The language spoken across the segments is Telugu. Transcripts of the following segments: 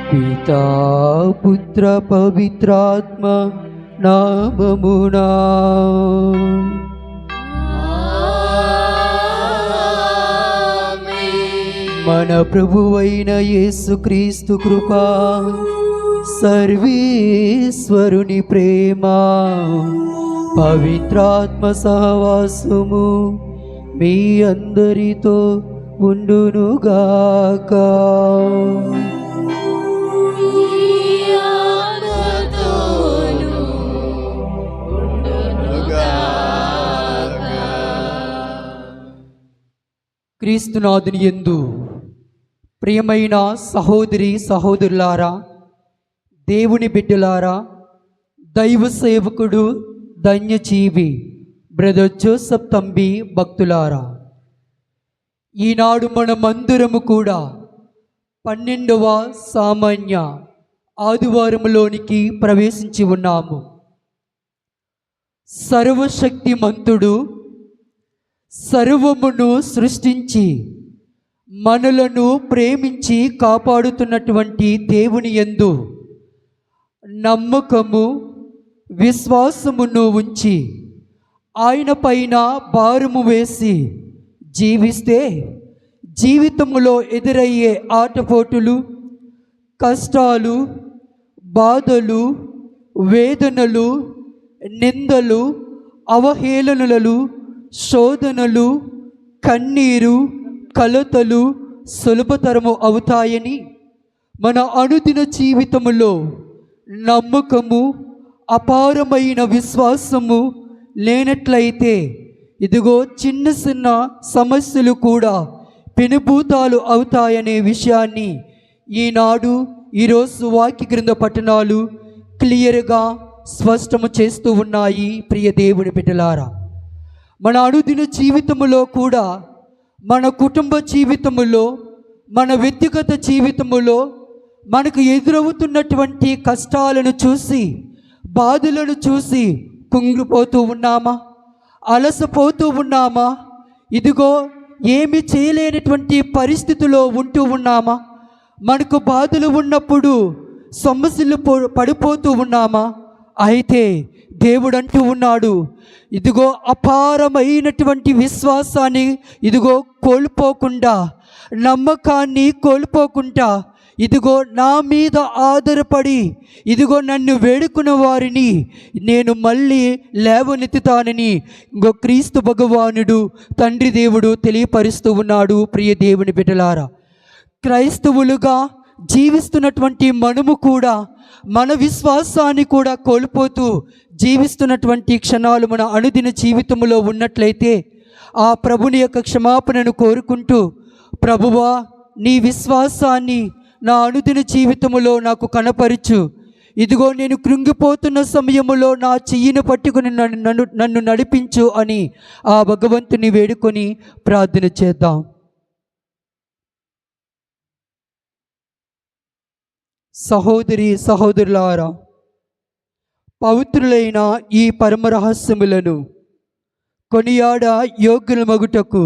పితా పుత్ర పవిత్రాత్మ నామమునా. మన ప్రభువైన యేసుక్రీస్తు కృపా, సర్వేశ్వరుని ప్రేమ, పవిత్రాత్మ సహవాసము మీ అందరితో ఉండునుగాక. క్రీస్తునాథుని యందు ప్రియమైన సహోదరి సహోదరులారా, దేవుని బిడ్డలారా, దైవ సేవకుడు ధన్యజీవి బ్రదర్ జోసెఫ్ తంబి భక్తులారా, ఈనాడు మనమందరము కూడా 12వ సామాన్య ఆదివారములోనికి ప్రవేశించి ఉన్నాము. సర్వశక్తిమంతుడు సర్వమును సృష్టించి మనలను ప్రేమించి కాపాడుతున్నటువంటి దేవుని యందు నమ్మకము విశ్వాసమును ఉంచి ఆయన పైన భారము వేసి జీవిస్తే జీవితములో ఎదురయ్యే ఆటపోటులు, కష్టాలు, బాధలు, వేదనలు, నిందలు, అవహేళనలు, శోధనలు, కన్నీరు, కలతలు సులభతరము అవుతాయని మన అనుదిన జీవితములో నమ్మకము, అపారమైన విశ్వాసము లేనట్లయితే ఇదిగో చిన్న చిన్న సమస్యలు కూడా పెనుభూతాలు అవుతాయనే విషయాన్ని ఈరోజు వాక్య గ్రంథ పట్టణాలు క్లియర్గా స్పష్టము చేస్తూ ఉన్నాయి. ప్రియ దేవుని బిడ్డలారా, మన అనుదిన జీవితములో కూడా, మన కుటుంబ జీవితములో, మన వ్యక్తిగత జీవితములో మనకు ఎదురవుతున్నటువంటి కష్టాలను చూసి, బాధలను చూసి కుంగిపోతూ ఉన్నామా? అలసపోతూ ఉన్నామా? ఇదిగో ఏమి చేయలేనటువంటి పరిస్థితిలో ఉంటూ ఉన్నామా? మనకు బాధలు ఉన్నప్పుడు సమస్యలు పడిపోతూ ఉన్నామా? అయితే దేవుడు అంటూ ఉన్నాడు, ఇదిగో అపారమైనటువంటి విశ్వాసాన్ని ఇదిగో కోల్పోకుండా, నమ్మకాన్ని కోల్పోకుండా, ఇదిగో నా మీద ఆధారపడి ఇదిగో నన్ను వేడుకున్న వారిని నేను మళ్ళీ లేవనెత్తుతానని ఇంకో క్రీస్తు భగవానుడు తండ్రి దేవుడు తెలియపరుస్తూ ఉన్నాడు. ప్రియ దేవుని బిడ్డలారా, క్రైస్తవులుగా జీవిస్తున్నటువంటి మనము కూడా మన విశ్వాసాన్ని కూడా కోల్పోతూ జీవిస్తున్నటువంటి క్షణాలు మన అనుదిన జీవితంలో ఉన్నట్లయితే ఆ ప్రభుని యొక్క క్షమాపణను కోరుకుంటూ, ప్రభువా నీ విశ్వాసాన్ని నా అనుదిన జీవితంలో నాకు కనపరచు, ఇదిగో నేను కృంగిపోతున్న సమయంలో నా చెయ్యిని పట్టుకుని నన్ను నడిపించు అని ఆ భగవంతుని వేడుకొని ప్రార్థన చేద్దాం. సహోదరి సహోదరులారా, పవిత్రులైన ఈ పరమ రహస్యములను కొనియాడ యోగ్యుల మగుటకు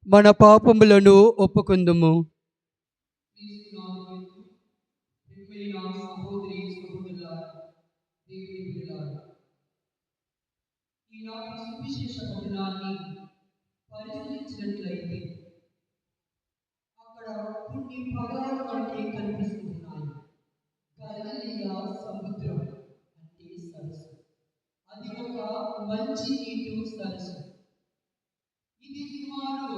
మన పాపములను ఒప్పుకుందుము. పరిశీలించినట్లయితే అక్కడ కొన్ని పదాలు మనకి కనిపిస్తున్నాయి. గలిలయ సముద్రం అంటే సరస్సు, అది ఒక మంచి నీటి సరస్సు. ఇది సుమారు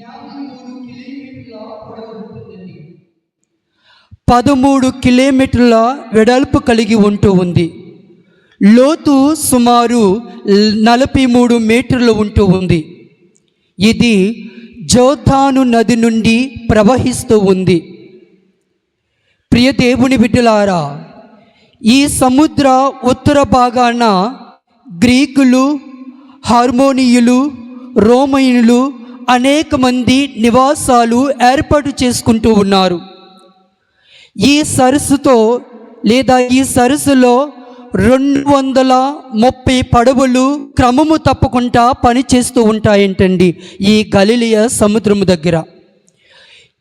53 కిలోమీటర్ల పొడవు ఉంటుందండి. 13 కిలోమీటర్ల వెడల్పు కలిగి ఉంది. లోతు సుమారు 43 మీటర్లు ఉంది. ఇది జోర్దాను నది నుండి ప్రవహిస్తూ ఉంది. ప్రియ దేవుని బిడ్డలారా, ఈ సముద్ర ఉత్తర భాగాన గ్రీకులు, హార్మోనియులు, రోమనులు అనేక మంది నివాసాలు ఏర్పాటు చేసుకుంటూ ఉన్నారు. ఈ సరస్సుతో లేదా ఈ సరస్సులో 230 పడవలు క్రమము తప్పకుండా పనిచేస్తూ ఉంటాయంటండి ఈ గలిలయ సముద్రము దగ్గర.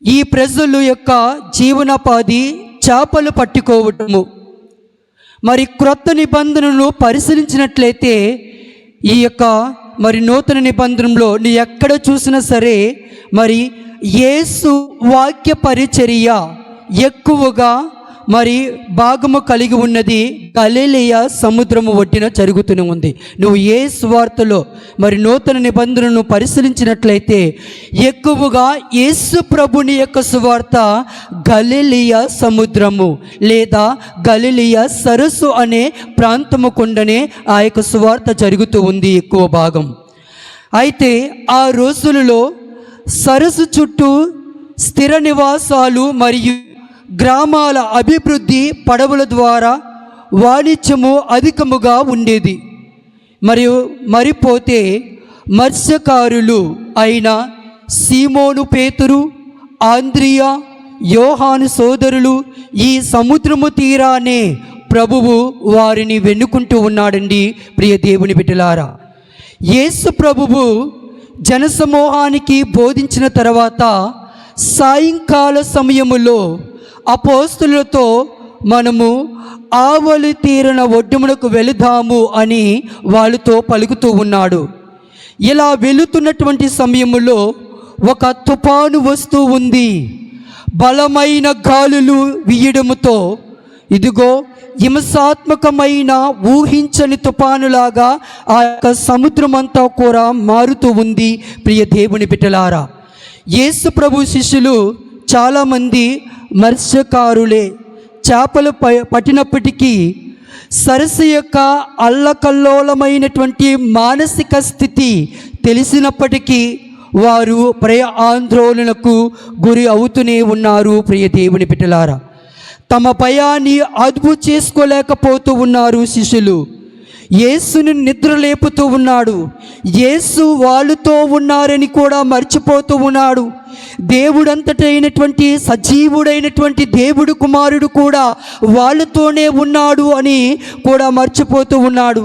ఈ ప్రజల యొక్క జీవనోపాధి చేపలు పట్టుకోవటము. మరి క్రొత్త నిబంధనను పరిశీలించినట్లయితే ఈ యొక్క మరి నూతన నిబంధనలో నీ ఎక్కడ చూసినా సరే మరి యేసు వాక్య పరిచర్య ఎక్కువగా మరి భాగము కలిగి ఉన్నది గలిలయ సముద్రము ఒడ్డున జరుగుతూనే ఉంది. నువ్వు ఏ సువార్తలో మరి నూతన నిబంధనను పరిశీలించినట్లయితే ఎక్కువగా యేసు ప్రభుని యొక్క సువార్త గలిలయ సముద్రము లేదా గలిలయ సరస్సు అనే ప్రాంతము కొండనే ఆ యొక్క సువార్త జరుగుతూ ఉంది ఎక్కువ భాగం. అయితే ఆ రోజులలో సరస్సు చుట్టూ స్థిర నివాసాలు మరియు గ్రామాల అభివృద్ధి పడవల ద్వారా వాణిజ్యము అధికముగా ఉండేది. మరియు మరిపోతే మత్స్యకారులు అయిన సీమోను పేతురు, ఆంద్రియా, యోహాను సోదరులు ఈ సముద్రము తీరానే ప్రభువు వారిని వెన్నుకుంటూ ఉన్నాడండి. ప్రియ దేవుని బిడ్డలారా, యేసు ప్రభువు జనసమూహానికి బోధించిన తర్వాత సాయంకాల సమయములో అపోస్తులతో మనము ఆవలి తీరన ఒడ్డుమునకు వెళుదాము అని వాళ్ళతో పలుకుతూ ఉన్నాడు. ఇలా వెళుతున్నటువంటి సమయములో ఒక తుఫాను వస్తూ ఉంది. బలమైన గాలులు వీయడముతో ఇదిగో హింసాత్మకమైన ఊహించని తుఫానులాగా ఆ యొక్క సముద్రం అంతా కూడా మారుతూ ఉంది. ప్రియ దేవుని బిడ్డలారా, యేసు ప్రభు శిష్యులు చాలామంది మత్స్యకారులే. చేపలు పట్టినప్పటికీ సరస్సు యొక్క అల్లకల్లోలమైనటువంటి మానసిక స్థితి తెలిసినప్పటికీ వారు ఆందోళనకు గురి అవుతూనే ఉన్నారు. ప్రియ దేవుని బిడ్డలారా, తమ భయాన్ని అదుపు చేసుకోలేకపోతూ ఉన్నారు శిష్యులు. యేసుని నిద్ర లేపుతూ ఉన్నాడు. యేసు వాళ్ళతో ఉన్నారని కూడా మర్చిపోతూ ఉన్నాడు. దేవుడంతటైనటువంటి సజీవుడైనటువంటి దేవుడు కుమారుడు కూడా వాళ్ళతోనే ఉన్నాడు అని కూడా మర్చిపోతూ ఉన్నాడు.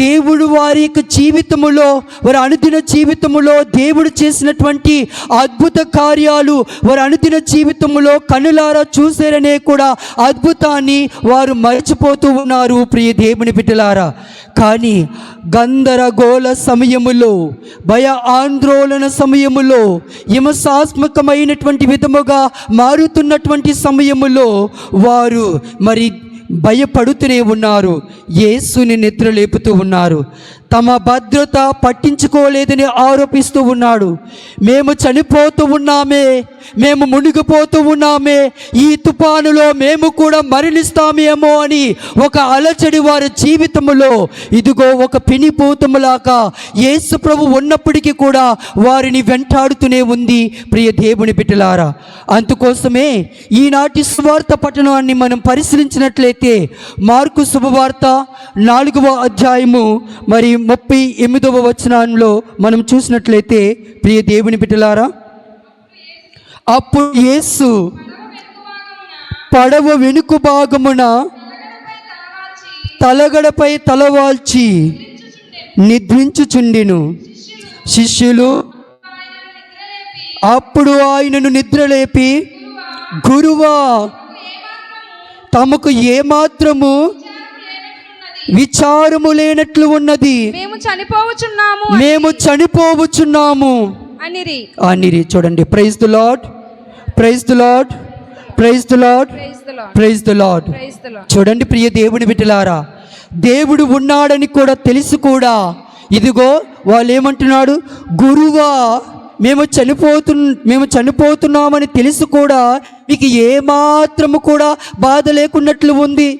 దేవుడు వారి యొక్క జీవితములో, వారి అనుదిన జీవితములో దేవుడు చేసినటువంటి అద్భుత కార్యాలు వారి అనుదిన జీవితములో కనులారా చూశారనే కూడా అద్భుతాన్ని వారు మర్చిపోతూ ఉన్నారు. ప్రియ దేవుని బిడ్డలారా, కానీ గందరగోళ సమయములో, భయ ఆందోళన సమయములో, హింసాత్మకమైనటువంటి విధముగా మారుతున్నటువంటి సమయములో వారు మరి భయపడుతూనే ఉన్నారు. యేసుని నిద్ర లేపుతూ ఉన్నారు. తమ భద్రత పట్టించుకోలేదని ఆరోపిస్తూ ఉన్నాడు. మేము చనిపోతూ ఉన్నామే, మేము మునిగిపోతూ ఉన్నామే, ఈ తుఫానులో మేము కూడా మరణిస్తామేమో అని ఒక అలచడి వారి జీవితంలో ఇదిగో ఒక పినిపోతములాగా యేసు ప్రభు ఉన్నప్పటికీ కూడా వారిని వెంటాడుతూనే ఉంది. ప్రియ దేవుని బిడ్డలారా, అందుకోసమే ఈనాటి సువార్త పఠనాన్ని మనం పరిశీలించినట్లయితే మార్కు శుభవార్త 4వ అధ్యాయము మరి 38వ వచనంలో మనం చూసినట్లయితే ప్రియ దేవుని బిడ్డలారా, అప్పుడు యేసు పడవ వెనుక భాగమున తలగడపై తలవాల్చి నిద్రించుచుండెను. శిష్యులు అప్పుడు ఆయనను నిద్రలేపి, గురువా, తమకు ఏమాత్రము విచారము లేనట్లు ఉన్నది, మేము చనిపోవచ్చున్నాము అనిరి. చూడండి, praise the Lord, praise the Lord, praise the Lord, praise the Lord. చూడండి ప్రియ దేవుని బిడ్డలారా, దేవుడు ఉన్నాడని కూడా తెలిసి కూడా ఇదిగో వాళ్ళు ఏమంటున్నాడు, గురువా, మేము చనిపోతున్నామని తెలిసి కూడా మీకు ఏమాత్రము కూడా బాధ లేకున్నట్లు ఉంది,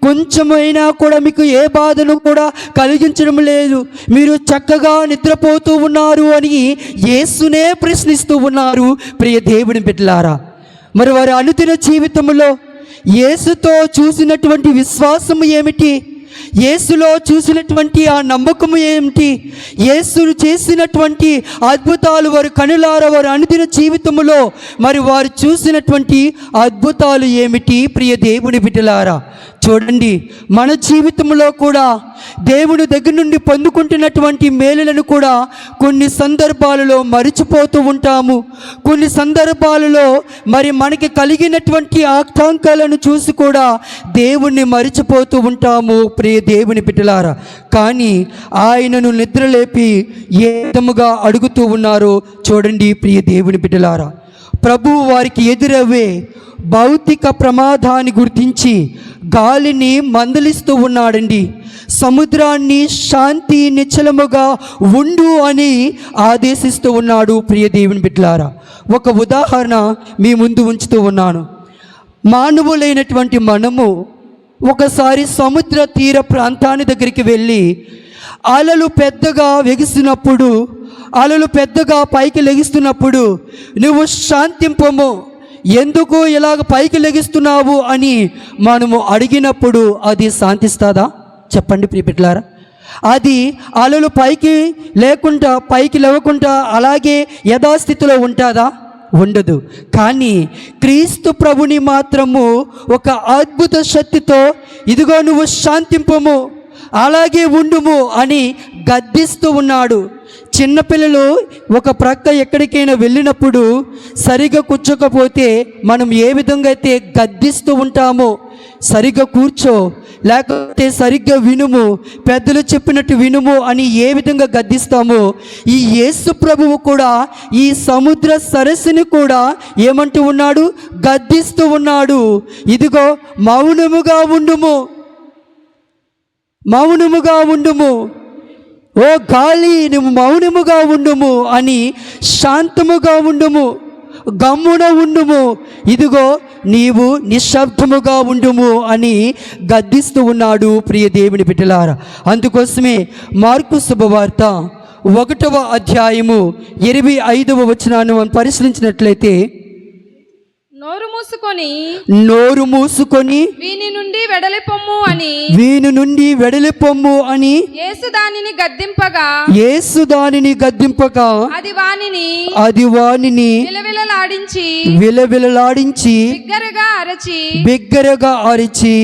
కొంచెమైనా కూడా మీకు ఏ బాధను కూడా కలిగించడం లేదు, మీరు చక్కగా నిద్రపోతూ ఉన్నారు అని యేసునే ప్రశ్నిస్తూ ఉన్నారు. ప్రియ దేవుని బిడ్డలారా, మరి వారి అనుదిన జీవితంలో యేసుతో చూసినటువంటి విశ్వాసము ఏమిటి, యేసులో చూసినటువంటి ఆ నమ్మకము ఏమిటి, యేసును చేసినటువంటి అద్భుతాలు వారి కనులారా వారి అనుదిన జీవితములో మరి వారు చూసినటువంటి అద్భుతాలు ఏమిటి? ప్రియ దేవుని బిడ్డలారా, చూడండి, మన జీవితంలో కూడా దేవుని దగ్గర నుండి పొందుకుంటున్నటువంటి మేలులను కూడా కొన్ని సందర్భాలలో మరిచిపోతూ ఉంటాము. కొన్ని సందర్భాలలో మరి మనకి కలిగినటువంటి ఆకాంక్షలను చూసి కూడా దేవుణ్ణి మరిచిపోతూ ఉంటాము ప్రియ దేవుని బిడ్డలారా. కానీ ఆయనను నిద్రలేపి ఏ విధముగా అడుగుతూ ఉన్నారో చూడండి ప్రియ దేవుని బిడ్డలారా. ప్రభువు వారికి ఎదురవే భౌతిక ప్రమాదాన్ని గుర్తించి గాలిని మందలిస్తూ ఉన్నాడండి. సముద్రాన్ని శాంతి నిశ్చలముగా ఉండు అని ఆదేశిస్తూ ఉన్నాడు ప్రియ దేవుని బిడ్డలారా. ఒక ఉదాహరణ మీ ముందు ఉంచుతూ ఉన్నాను. మానవులైనటువంటి మనము ఒకసారి సముద్ర తీర ప్రాంతాన్ని దగ్గరికి వెళ్ళి అలలు పెద్దగా వెగిస్తున్నప్పుడు, అలలు పెద్దగా పైకి లెగిస్తున్నప్పుడు నువ్వు శాంతింపము, ఎందుకు ఇలాగ పైకి లెగిస్తున్నావు అని మనము అడిగినప్పుడు అది శాంతిస్తుందా? చెప్పండి ప్రియబిడ్డలారా. అది అలలు పైకి లేవకుండా అలాగే యథాస్థితిలో ఉంటుందా? ఉండదు. కానీ క్రీస్తు ప్రభుని మాత్రము ఒక అద్భుత శక్తితో ఇదిగో నువ్వు శాంతింపము, అలాగే ఉండుము అని గద్దిస్తూ ఉన్నాడు. చిన్నపిల్లలు ఒక ప్రక్క ఎక్కడికైనా వెళ్ళినప్పుడు సరిగా కూర్చోకపోతే మనం ఏ విధంగా అయితే గద్దిస్తూ ఉంటామో, సరిగ్గా కూర్చో, లేకపోతే సరిగ్గా వినుము, పెద్దలు చెప్పినట్టు వినుము అని ఏ విధంగా గద్దిస్తామో, ఈ యేసు ప్రభువు కూడా ఈ సముద్ర సరస్సుని కూడా ఏమంటూ ఉన్నాడు? గద్దిస్తూ ఉన్నాడు. ఇదిగో మౌనముగా ఉండుము, మౌనముగా ఉండుము, ఓ గాలి నువ్వు మౌనముగా ఉండుము అని, శాంతముగా ఉండుము, గమ్మున ఉండుము, ఇదిగో నీవు నిశ్శబ్దముగా ఉండుము అని గద్దిస్తూ ఉన్నాడు ప్రియ దేవుని బిడ్డలారా. అందుకోసమే మార్కు శుభవార్త 1వ అధ్యాయము 25వ వచనాన్ని మనం పరిశీలించినట్లయితే, నోరు మూసుకొని వీని నుండి వెడలిపొమ్ము అని యేసు దానిని గద్దింపగా అది వానిని విలవిలలాడించి బిగ్గరగా అరిచి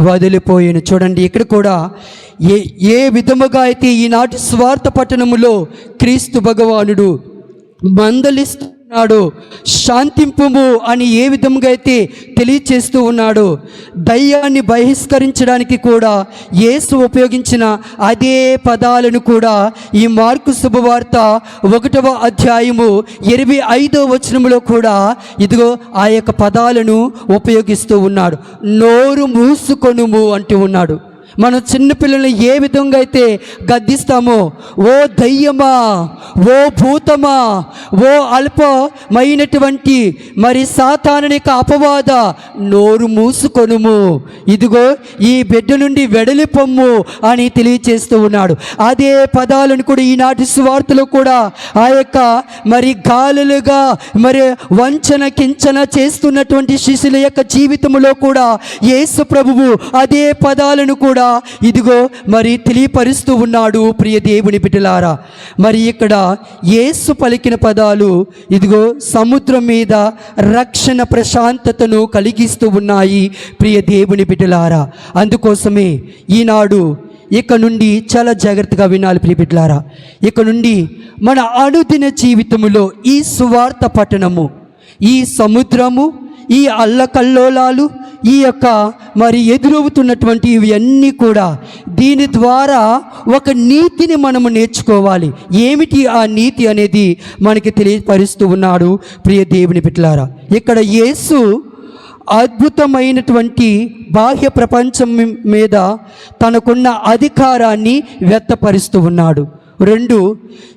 వదిలిపోయెను. చూడండి, ఇక్కడ కూడా ఏ విధముగా అయితే ఈనాటి స్వార్థ పట్టణములో క్రీస్తు భగవానుడు మందలిస్తున్నాడు, శాంతింపుము అని ఏ విధంగా అయితే తెలియచేస్తూ ఉన్నాడు, దయ్యాన్ని బహిష్కరించడానికి కూడా యేసు ఉపయోగించిన అదే పదాలను కూడా ఈ మార్కు శుభవార్త 1వ అధ్యాయము 25వ వచనములో కూడా ఇదిగో ఆ యొక్క పదాలను ఉపయోగిస్తూ ఉన్నాడు. నోరు మూసుకొనుము అంటూ ఉన్నాడు. మనం చిన్నపిల్లల్ని ఏ విధంగా అయితే గద్దిస్తామో, ఓ దయ్యమా, ఓ భూతమా, ఓ అల్పమైనటువంటి మరి సాతానుని యొక్క అపవాద, నోరు మూసుకొనుము, ఇదిగో ఈ బిడ్డ నుండి వెడలిపొమ్ము అని తెలియచేస్తూ ఉన్నాడు. అదే పదాలను కూడా ఈనాటి సువార్తలో కూడా ఆ యొక్క మరి గాలులుగా మరి వంచన కించన చేస్తున్నటువంటి శిశుల యొక్క జీవితంలో కూడా యేసు ప్రభువు అదే పదాలను కూడా ఇదిగో మరి తెలియపరుస్తూ ఉన్నాడు ప్రియ దేవుని బిడ్డలారా. మరి ఇక్కడ యేసు పలికిన పదాలు ఇదిగో సముద్రం మీద రక్షణ ప్రశాంతతను కలిగిస్తూ ఉన్నాయి ప్రియ దేవుని బిడ్డలారా. అందుకోసమే ఈనాడు ఇక నుండి చాలా జాగ్రత్తగా వినాలి ప్రియ బిడ్డలారా. ఇక నుండి మన అనుదిన జీవితంలో ఈ సువార్త పట్టణము, ఈ సముద్రము, ఈ అల్లకల్లోలాలు, ఈ యొక్క మరి ఎదురవుతున్నటువంటి ఇవన్నీ కూడా దీని ద్వారా ఒక నీతిని మనము నేర్చుకోవాలి. ఏమిటి ఆ నీతి అనేది మనకి తెలియపరుస్తూ ఉన్నాడు ప్రియ దేవుని బిడ్డలారా. ఇక్కడ యేసు అద్భుతమైనటువంటి బాహ్య ప్రపంచం మీద తనకున్న అధికారాన్ని వ్యక్తపరుస్తూ ఉన్నాడు. 2,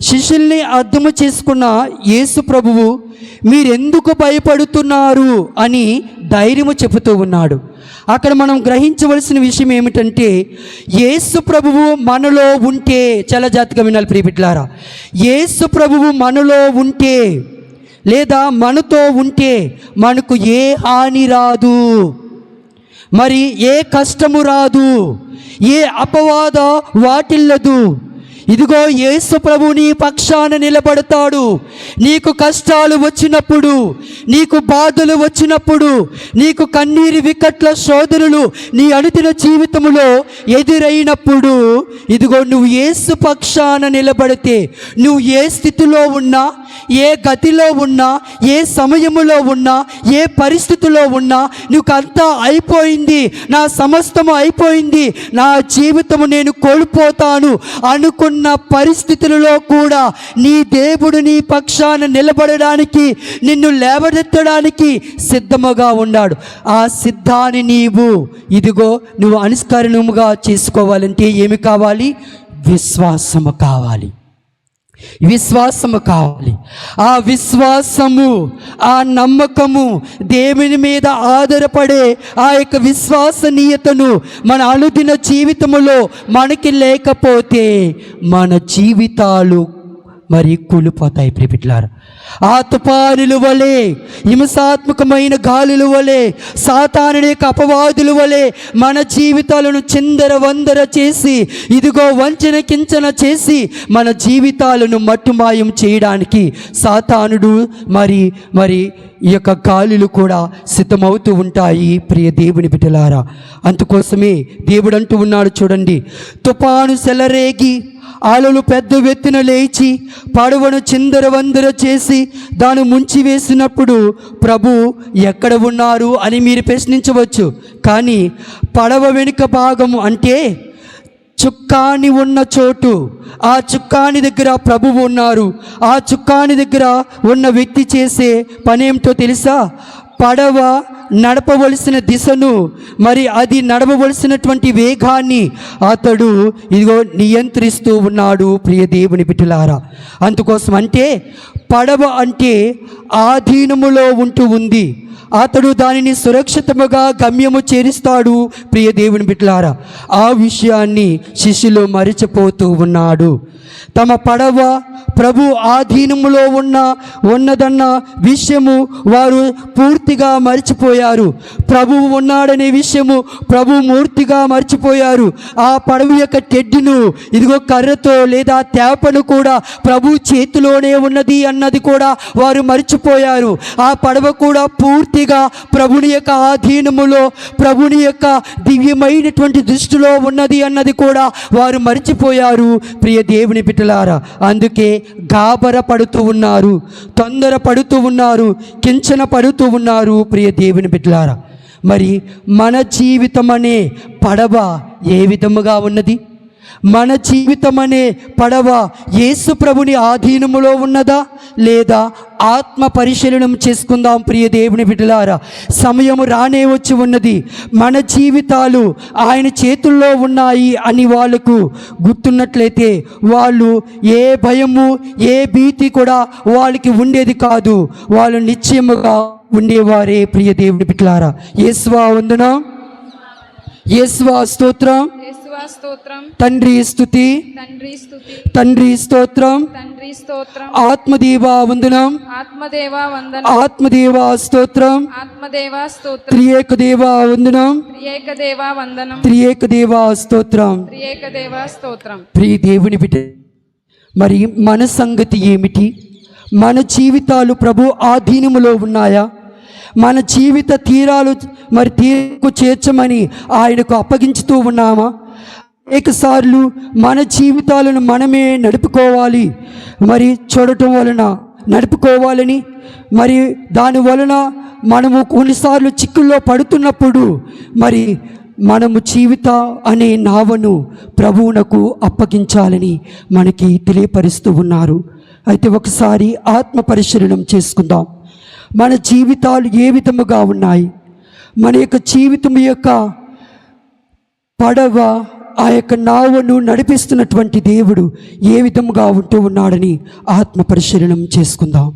శిష్యుల్ని అర్థము చేసుకున్న యేసు ప్రభువు మీరెందుకు భయపడుతున్నారు అని ధైర్యము చెబుతూ ఉన్నాడు. అక్కడ మనం గ్రహించవలసిన విషయం ఏమిటంటే, యేసు ప్రభువు మనలో ఉంటే, చాలా జాగ్రత్తగా వినాలి ప్రియ బిడ్డలారా, యేసు ప్రభువు మనలో ఉంటే లేదా మనతో ఉంటే మనకు ఏ హాని రాదు, మరి ఏ కష్టము రాదు, ఏ అపవాద వాటిల్లదు. ఇదిగో యేసు ప్రభు నీ పక్షాన నిలబడతాడు. నీకు కష్టాలు వచ్చినప్పుడు, నీకు బాధలు వచ్చినప్పుడు, నీకు కన్నీరు వికట్ల శోధనలు నీ అనుదిన జీవితంలో ఎదురైనప్పుడు, ఇదిగో నువ్వు యేసు పక్షాన నిలబడితే, నువ్వు ఏ స్థితిలో ఉన్నా, ఏ గతిలో ఉన్నా, ఏ సమయములో ఉన్నా, ఏ పరిస్థితిలో ఉన్నా, నీకు అంతా అయిపోయింది, నా సమస్తము అయిపోయింది, నా జీవితము నేను కోల్పోతాను అనుకున్న పరిస్థితులలో కూడా నీ దేవుడు నీ పక్షాన నిలబడడానికి, నిన్ను లేవనెత్తడానికి సిద్ధముగా ఉన్నాడు. ఆ సిద్ధాన్ని ఇదిగో నువ్వు అనుస్కరణముగా చేసుకోవాలంటే ఏమి కావాలి? విశ్వాసము కావాలి. విశ్వాసము కావాలి. ఆ విశ్వాసము, ఆ నమ్మకము, దేవుని మీద ఆధారపడే ఆ యొక్క విశ్వసనీయతను మన అనుదిన జీవితములో మనకి లేకపోతే మన జీవితాలు మరి కూలిపోతాయి. ప్రియబిడ్డలారా, ఆ తుఫానుల వలె, హింసాత్మకమైన గాలుల వలె, సాతానుని యొక్క అపవాదుల వలె మన జీవితాలను చిందరవందర చేసి, ఇదిగో వంచన కించన చేసి మన జీవితాలను మట్టుమాయం చేయడానికి సాతానుడు మరి ఈ యొక్క గాలులు కూడా సిద్ధమవుతూ ఉంటాయి. ప్రియ దేవుని బిడ్డలారా, అందుకోసమే దేవుడు అంటూ ఉన్నాడు చూడండి, తుఫాను సెలరేగి అలలు పెద్ద ఎత్తున లేచి పడవను చిందరవందర చేసి దాన్ని ముంచి వేసినప్పుడు ప్రభు ఎక్కడ ఉన్నారు అని మీరు ప్రశ్నించవచ్చు. కానీ పడవ వెనుక భాగము అంటే చుక్కాని ఉన్న చోటు, ఆ చుక్కాని దగ్గర ప్రభువు ఉన్నారు. ఆ చుక్కాని దగ్గర ఉన్న వ్యక్తి చేసే పనేమిటో తెలుసా? పడవ నడపవలసిన దిశను, మరి అది నడపవలసినటువంటి వేగాన్ని అతడు ఇదిగో నియంత్రిస్తూ ఉన్నాడు. ప్రియ దేవుని బిడ్డలారా, అందుకోసం అంటే పడవ అంటే ఆధీనములో ఉంటూ ఉంది. అతడు దానిని సురక్షితముగా గమ్యము చేరుస్తాడు. ప్రియ దేవుని బిడ్డలారా, ఆ విషయాన్ని శిష్యులు మరిచిపోతూ ఉన్నాడు. తమ పడవ ప్రభు ఆధీనములో ఉన్నదన్న విషయము వారు పూర్తిగా మర్చిపోయారు. ప్రభువు ఉన్నాడనే విషయము ప్రభు పూర్తిగా మర్చిపోయారు. ఆ పడవ యొక్క టెడ్డును, ఇదిగో కర్రతో లేదా తేపను కూడా ప్రభు చేతిలోనే ఉన్నది అన్నది కూడా వారు మర్చిపోయారు. ఆ పడవ కూడా పూర్తిగా ప్రభుని యొక్క ఆధీనములో, ప్రభుని యొక్క దివ్యమైనటువంటి దృష్టిలో ఉన్నది అన్నది కూడా వారు మర్చిపోయారు. ప్రియ దేవుని బిడ్డలారా, అందుకే గాబర పడుతూ ఉన్నారు, తొందర పడుతూ ఉన్నారు, కించన పడుతూ ఉన్నారు. ప్రియ దేవుని బిడ్డలారా, మరి మన జీవితం అనే పడవ ఏ విధముగా ఉన్నది? మన జీవితం అనే పడవ యేసు ప్రభుని ఆధీనములో ఉన్నదా లేదా? ఆత్మ పరిశీలనం చేసుకుందాం. ప్రియ దేవుని బిడ్డలారా, సమయము రానే వచ్చి ఉన్నది. మన జీవితాలు ఆయన చేతుల్లో ఉన్నాయి అని వాళ్ళకు గుర్తున్నట్లయితే వాళ్ళు ఏ భయము, ఏ భీతి కూడా వాళ్ళకి ఉండేది కాదు. వాళ్ళు నిశ్చయముగా ఉండేవారే. ప్రియ దేవుని బిడ్డలారా, యేసువా వందనం, యేసువా స్తోత్రం, తండ్రి స్తుతి, తండ్రి స్తోత్రం, ఆత్మదేవా వందనం, ఆత్మదేవా స్తోత్రం, త్రియేక దేవా వందనం, త్రియేక దేవా స్తోత్రం. ప్రియ దేవుని బిడ్డ, మరి మన సంగతి ఏమిటి? మన జీవితాలు ప్రభు ఆధీనములో ఉన్నాయా? మన జీవిత తీరాలు మరి తీర్పు చేర్చమని ఆయనకు అప్పగించుతూ ఉన్నామా? ఏకసార్లు మన జీవితాలను మనమే నడుపుకోవాలి, మరి చూడటం వలన నడుపుకోవాలని, మరి దాని వలన మనము కొన్నిసార్లు చిక్కుల్లో పడుతున్నప్పుడు మరి మనము జీవిత అనే నావను ప్రభువునకు అప్పగించాలని మనకి తెలియపరుస్తూ ఉన్నారు. అయితే ఒకసారి ఆత్మ పరిశీలనం చేసుకుందాం. మన జీవితాలు ఏ విధముగా ఉన్నాయి? మన యొక్క జీవితం యొక్క పడవ, ఆ యొక్క నావను నడిపిస్తున్నటువంటి దేవుడు ఏ విధముగా ఉంటూ ఉన్నాడని ఆత్మ పరిశీలనం చేసుకుందాం.